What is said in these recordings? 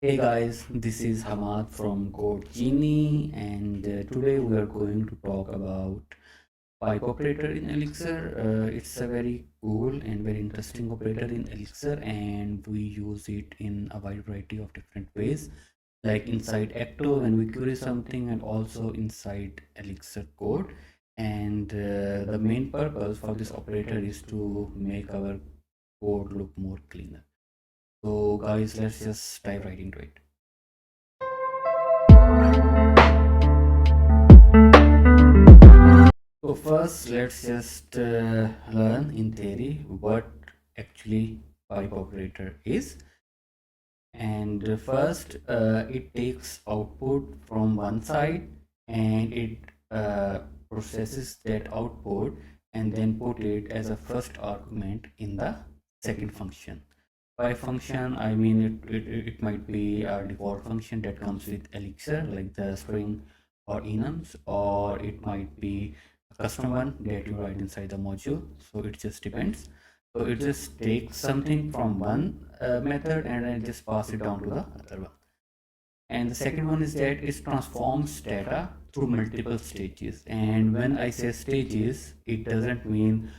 Hey guys, this is Hamad from Code Genie, and today we are going to talk about pipe operator in Elixir. It's a very cool and very interesting operator in Elixir, and we use it in a wide variety of different ways, like inside Ecto when we query something, and also inside Elixir code. And the main purpose for this operator is to make our code look more cleaner. So guys, let's just dive right into it. So first, let's just learn in theory what actually pipe operator is. And first, it takes output from one side and it processes that output and then put it as a first argument in the second function. By function, I mean it might be a default function that comes with Elixir, like the string or enums, or it might be a custom one that you write inside the module. So it just depends. So it just takes something from one method and then just pass it down to the other one. And the second one is that it transforms data through multiple stages. And when I say stages, it doesn't mean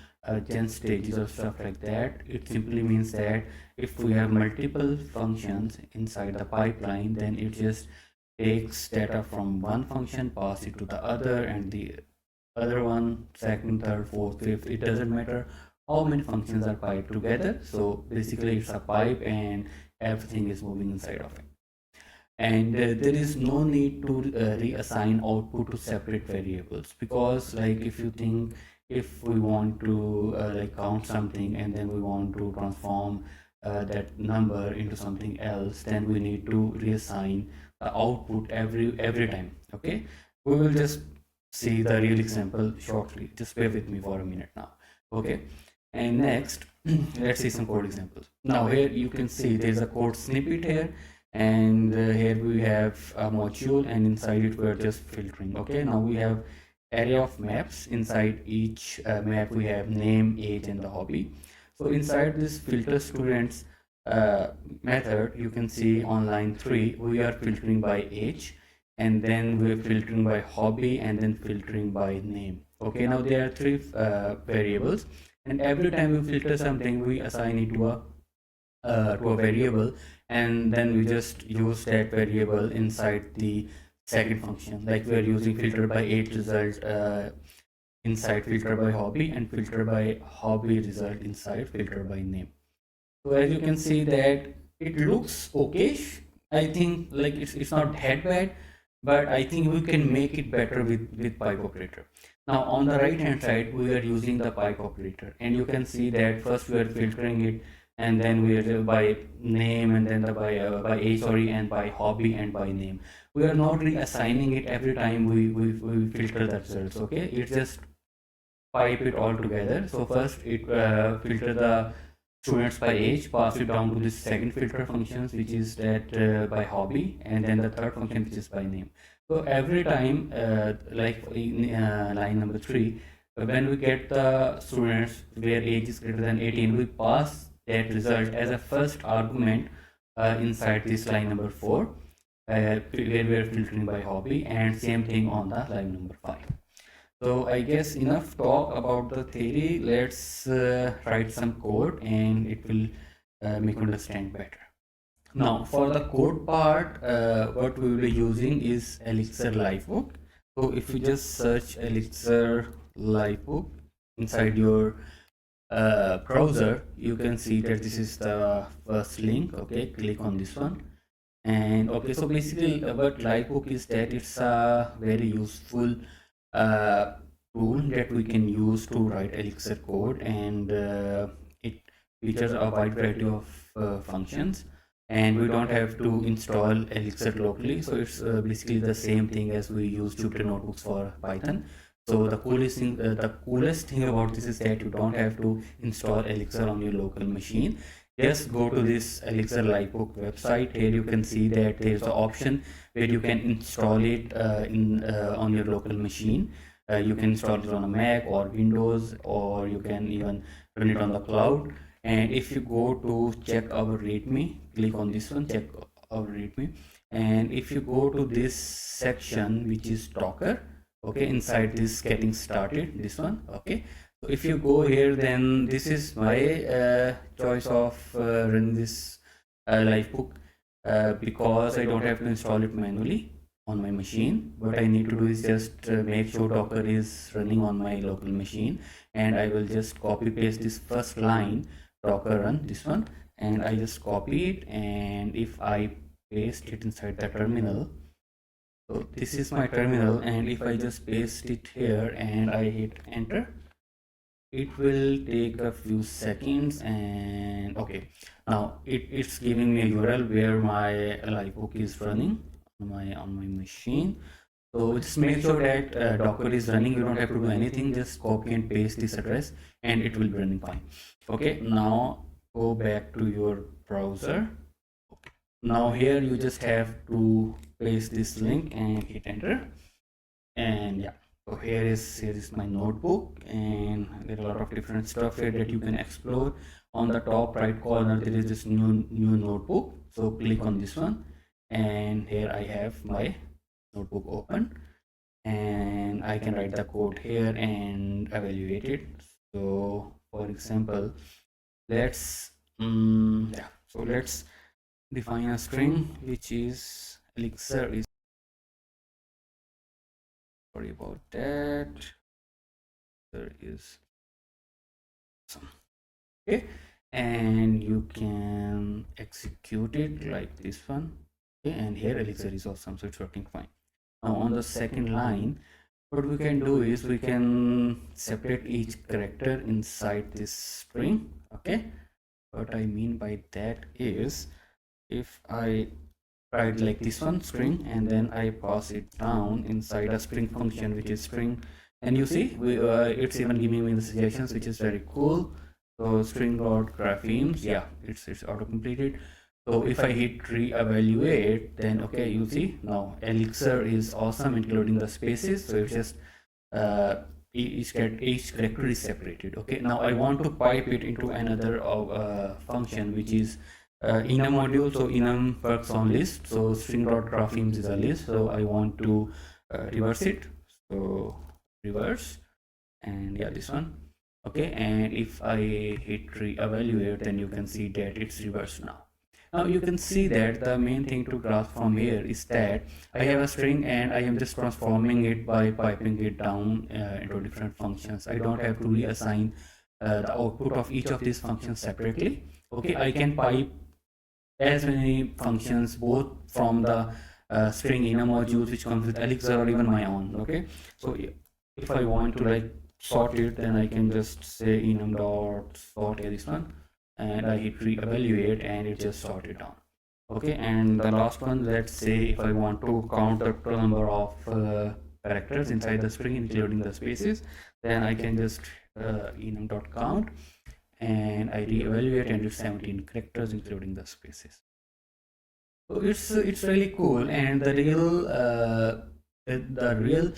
gen stages or stuff like that. It simply means that if we have multiple functions inside the pipeline, then it just takes data from one function, pass it to the other, and the other one, second, third, fourth, fifth, it doesn't matter how many functions are piped together. So basically it's a pipe and everything is moving inside of it. And there is no need to reassign output to separate variables, because like if you think, if we want to like count something and then we want to transform that number into something else, then we need to reassign the output every time. Okay, we will just see the real example shortly. Just bear with me for a minute now. Okay, and next let's see some code examples. Now here you can see there's a code snippet here, and here we have a module, and inside it we're just filtering. Okay, now we have array of maps. Inside each map we have name, age, and the hobby. So inside this filter students method, you can see on line 3 we are filtering by age, and then we're filtering by hobby, and then filtering by name. Okay, now there are three variables, and every time we filter something we assign it to a variable, and then we just use that variable inside the second function. Like we're using filter by age result inside filter by hobby, and filter by hobby result inside filter by name. So as you can see that it looks okay. I think like it's not that bad, but I think we can make it better with pipe operator. Now on the right hand side we are using the pipe operator, and you can see that first we are filtering it, and then we are by name, and then by age, sorry, and by hobby and by name. We are not reassigning it every time we filter the results. Okay, it's just pipe it all together. So first it filter the students by age, pass it down to this second filter functions, which is that by hobby, and then the third function, which is by name. So every time like in line number 3, when we get the students where age is greater than 18, we pass that result as a first argument inside this line number 4, where we are filtering by hobby, and same thing on the line number 5. So I guess enough talk about the theory. Let's write some code, and it will make you understand better. Now for the code part, what we will be using is Elixir Livebook. So if you just search Elixir Livebook inside your browser, you can see that this is the first link. Okay, click on this one. And okay, so basically what Livebook is that it's a very useful tool that we can use to write Elixir code, and it features a wide variety of functions, and we don't have to install Elixir locally. So it's basically the same thing as we use Jupyter notebooks for Python. So the coolest thing about this is that you don't have to install Elixir on your local machine. Just go to this Elixir Livebook website. Here you can see that there's an option where you can install it on your local machine. You can install it on a Mac or Windows, or you can even run it on the cloud. And if you go to check our README, click on this one, check our readme. And if you go to this section which is Docker, okay, inside this getting started, this one, okay, so if you go here, then this is my choice of running this Livebook because I don't have to install it manually on my machine. What I need to do is just make sure Docker is running on my local machine, and I will just copy paste this first line, Docker run, this one, and I just copy it, and if I paste it inside the terminal, so this is my terminal, and if I just paste it here and I hit enter, it will take a few seconds. And okay, now it's giving me a URL where my Livebook is running on my machine. So just make sure that Docker is running. You don't have to do anything, just copy and paste this address and it will be running fine. Okay, now go back to your browser. Okay. Now here you just have to paste this link and hit enter. And yeah, so here is my notebook, and there are a lot of different stuff here that you can explore. On the top right corner there is this new notebook, so click on this one, and here I have my notebook open, and I can write the code here and evaluate it. So for example, let's let's define a string which is Elixir is, sorry about that, there is some, okay, and you can execute it like this one. Okay, and here Elixir is awesome, so it's working fine. Now on the second line, what we can do is we can separate each character inside this string. Okay, what I mean by that is, if I write like this one, string, and then I pass it down inside a string function which is string, and you see it's even giving me the suggestions, which is very cool. So string.graphemes, yeah, it's auto completed. So if I hit re-evaluate, then okay, you see now Elixir is awesome, including the spaces. So it's just each character is separated. Okay, now I want to pipe it into another function which is enum module. So enum works on list, so string.graphemes is a list, so I want to reverse it. So reverse, and yeah, this one. Okay, and if I hit re-evaluate, then you can see that it's reversed now. Now you can see that the main thing to grasp from here is that I have a string and I am just transforming it by piping it down into different functions. I don't have to reassign the output of each of these functions separately. Okay, I can pipe as many functions both from the string enum modules which comes with Elixir or even my own. Okay, so if I want to like sort it, then I can just say enum dot sort this one, and I hit re-evaluate and it just sorted down. Okay, and the last one, let's say if I want to count the total number of characters inside the string including the spaces, then I can just enum.count and I re-evaluate, and it's 17 characters including the spaces. So it's really cool, and the real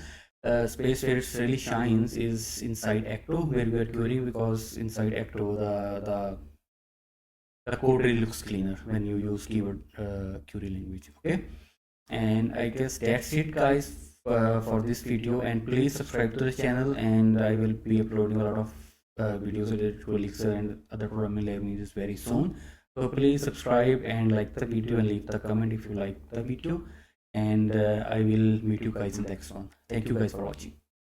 space where it really shines is inside Ecto, where we are querying, because inside Ecto the code really looks cleaner when you use keyword query language. Okay, and I guess that's it, guys, for this video. And please subscribe to the channel, and I will be uploading a lot of videos related to Elixir and other programming languages very soon. So please subscribe and like the video and leave the comment if you like the video, and I will meet you guys in the next one. Thank you guys for watching.